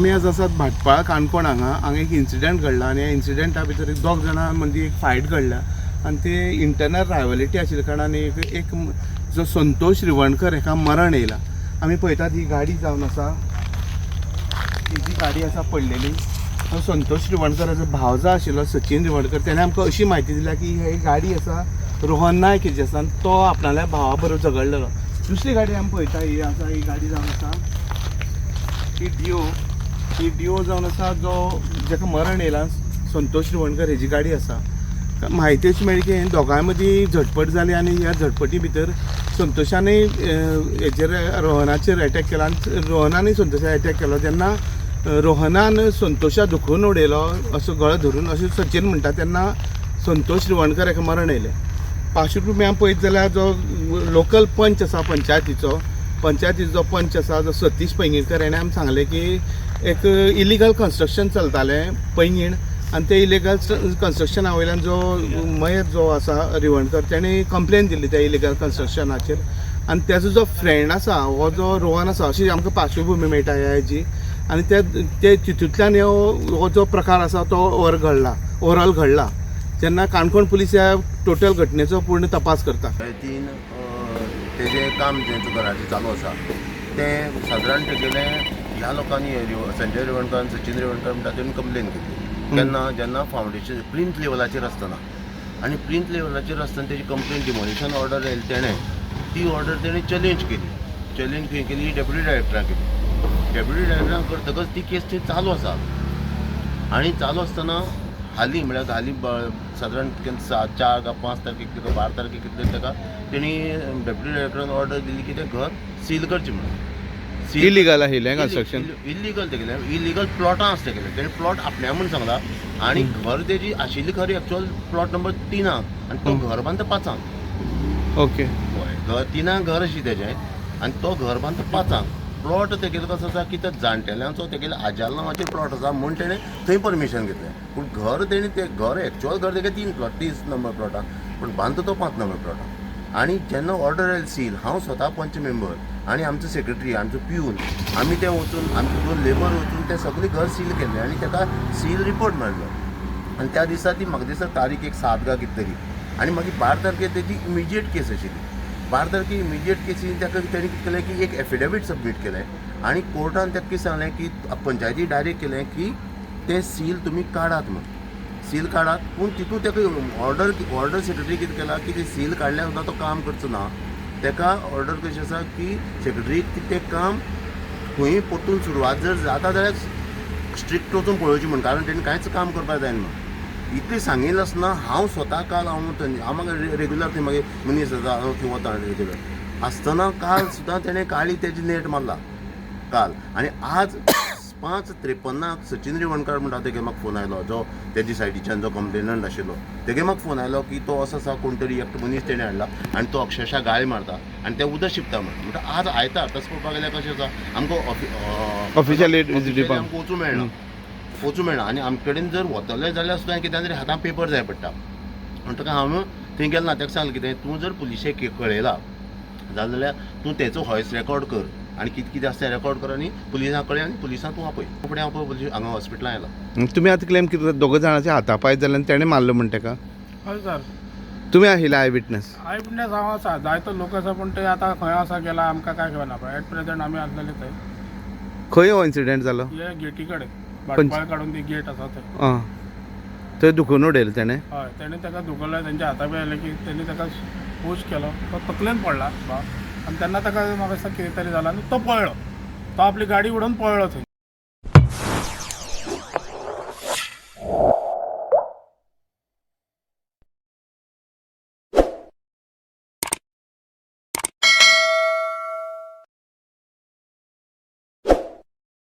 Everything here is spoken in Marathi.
आमी आज आसात भाटपाळ काणकोण हांगा एक इन्सिडंट घडला आनी ह्या इन्सिडंटा भितर एक दोग जाणां मदीं एक फायट घडला आनी ते इंटरनल रायवलिटी आशिल्ल्या कारणान एक जो संतोष रिवणकर हेका मरण येयला. आमी पळयतात ही गाडी जावन आसा, ही जी गाडी आसा पडलेली तो संतोष रिवणकराचो भावजो आशिल्लो सचिन रिवणकर. तेणें आमकां अशी म्हायती दिल्या की ही गाडी आसा रोहन नायक हेजी आसा आनी तो आपणाल्या भावा बरोबर झगडलेलो. दुसरी गाडी आमी पळयता ही आसा, ही गाडी जावन आसा ही डिओ जावन आसा जो जेका मरण येयला संतोष रिवणकर हेजी गाडी आसा. म्हायती अशी मेळ्ळी की दोगांय मदीं झटपट जाली आनी ह्या झटपटी भितर संतोशानय हेचेर रोहनाचेर एटॅक केला आनी रोहनानय संतोशार एटॅक केलो. जेन्ना रोहनान संतोशा दुखोवन उडयलो असो गळो धरून अशें सचिन म्हणटा तेन्ना संतोष रिवणकर हेका मरण येयलें. पार्श्वभूमी पळयत जाल्यार जो लोकल पंच आसा पंचायतीचो जो पंच आसा जो सतीश पैंगीणकर हेणें आमकां सांगलें की एक इलिगल कन्स्ट्रक्शन चलतालें पैंगीण आनी ते इलिगल कन्स्ट्रक्शना वयल्यान जो मयत जो आसा रिवणकर तेणें कंप्लेन दिल्ली त्या इलिगल कन्स्ट्रक्शनाचेर आनी तेजो जो फ्रेंड आसा हो जो रोहन आसा अशी आमकां पार्श्वभूमी मेळटा ह्या हेजी. आनी ते तितूंतल्यान हो जो प्रकार आसा तो ओवरऑल घडला. जेन्ना काणकोण पुलीस ह्या टोटल घटनेचो पूर्ण तपास करता. तेजें काम जें घराचें चालू आसा तें सादारण तेगेलें ह्या लोकांनी संजय रिवणकर आनी सचिन रिवणकर म्हणटा तेणी कंप्लेन केली जेन्ना फावंडेशन प्रिंट लेवलाचेर आसतना आनी प्रिंट लेवलाचेर आसतना तेजी कंप्लेन डिमोलिशन ऑर्डर येयली तेणें ती ऑर्डर तेणें चॅलेंज केली डेप्युटी डायरेक्टराक केली. डेप्युटी डायरेक्टराक करतकच ती केस थंय चालू आसा आनी चालू आसतना हालीं सादारण 4 का 5 तारखेक 12 तारखेक कितले ताका तेणी डेप्युटी डायरेक्टरान ऑर्डर दिली की तें घर सील करचें म्हणून. इलिगल आशिल्लें कन्स्ट्रक्शन, इलिगल तेगेलें इलिगल प्लॉटां आसा तेगेलें तेणें प्लॉट आपल्या म्हूण सांगला आनी घर तेजी आशिल्ली खरी एक्चुअल प्लॉट नंबर 3 आनी तो घर बांदता 5. ओके हय 3 घर आशिल्लें तेजें आनी तो घर बांदता 5. प्लॉट तेगेलो कसो आसा की तो जाणटेल्यांचो तेगेले आजाल नांवाचेर प्लॉट आसा म्हूण तेणें थंय परमिशन घेतलें. पूण घर तेणें तें घर एक्चुअल घर तेगे 3 प्लॉट 30 नंबर प्लॉटां पूण बांदता तो 5 नंबर प्लॉटां. आनी जेन्ना ऑर्डर येयली सील हांव स्वता पंच मेंबर आनी आमचो सेक्रेटरी आमचो पिवन आमी तें वचून आमचे 2 लेबर वचून तें सगळें घर सील केल्लें आनी ताका सील रिपोर्ट मेळ्ळो. आनी त्या दिसा ती म्हाका दिसता तारीख एक 7 काय कितें तरी आनी मागीर 12 तारखेक तेजी इमिजिएट केस आशिल्ली. 12 तारखेक इमिजिएट केसीन ताका तेणी कितें केलें की एक एफिडेवीट सबमीट केलें आनी कोर्टान ताका कितें सांगलें की पंचायती डायरेक्ट केलें की तें सील तुमी काडात म्हणून. सील काडात पूण तितून ताका ऑर्डर सेक्रेटरी कितें केला की तें सील काडल्या सुद्दां तो काम करचो ना. ताका ऑर्डर कशी आसा की सेक्रेटरीक तें काम खंय परतून सुरवात जर जाता जाल्यार स्ट्रिक्ट वचून पळोवची म्हण, कारण तेणी कांयच काम करपाक जायना म्हणून. इतलें सांगिल्लें आसतना हांव स्वता काल म्हाका रेगुलर थंय मागीर मनीस आसा हांव थंय वता रेगुलर आसतना काल सुद्दां तेणें काळी तेजी नेट मारला काल. आनी आज 5:53 सचिन रिवणकर म्हणटा तेगे म्हाका फोन आयलो जो तेजी सायडीच्यान जो कंप्लेनंट आशिल्लो तेगे म्हाका फोन आयलो की तो असो आसा कोण तरी एकटो मनीस तेणें हाडला आनी तो अक्षरशः गाळी मारता आनी तें उदक शिंपता म्हणटा. आज आयतार तशें पळोवपाक गेल्यार कशें आसा आमकां ऑफिशियली आमकां वचूं मेळना आनी आमचे कडेन जर वतले जाल्यार सुद्दां कितें तरी हातांत पेपर जाय पडटा. म्हणटकच हांव थंय गेलो ना ताका सांगलें कितें तूं जर पुलिशेक कळयला जाल्यार तूं तेचो व्हॉयस रेकॉर्ड कर आनी कितें आसा तें रेकॉर्ड कर आनी पुलिसांक कळय आनी पुलिसांक तूं आपय. फुडें हांव पुलीस हांगा हॉस्पिटलांत आयला. तुमी आतां क्लेम कितें दोग जाणांचे हातापाय जाल्यार तेणें मारलो म्हण ताका. हय सर तुमी आशिल्ले आय विटनस हांव आसा जायतो लोक आसा पूण ते आतां खंय आसा गेला आमकां काय खबर ना. एट प्रेझेंट आमी आसलेले थंय. खंय हो इन्सिडंट जालो? हे गेटी कडेन भाटपाळ काडून ती गेट आसा थंय. थंय दुखोवन उडयलें तेणें? हय तेणें ताका दुखयलें. तेंच्या हाता बी आयलें की तेणी ताका पूश केलो. तो तकलेन पडला आनी तेन्ना ताका म्हाका दिसता कितें तरी जालां आनी तो पळलो. तो आपली गाडी उडोवन पळलो थंय.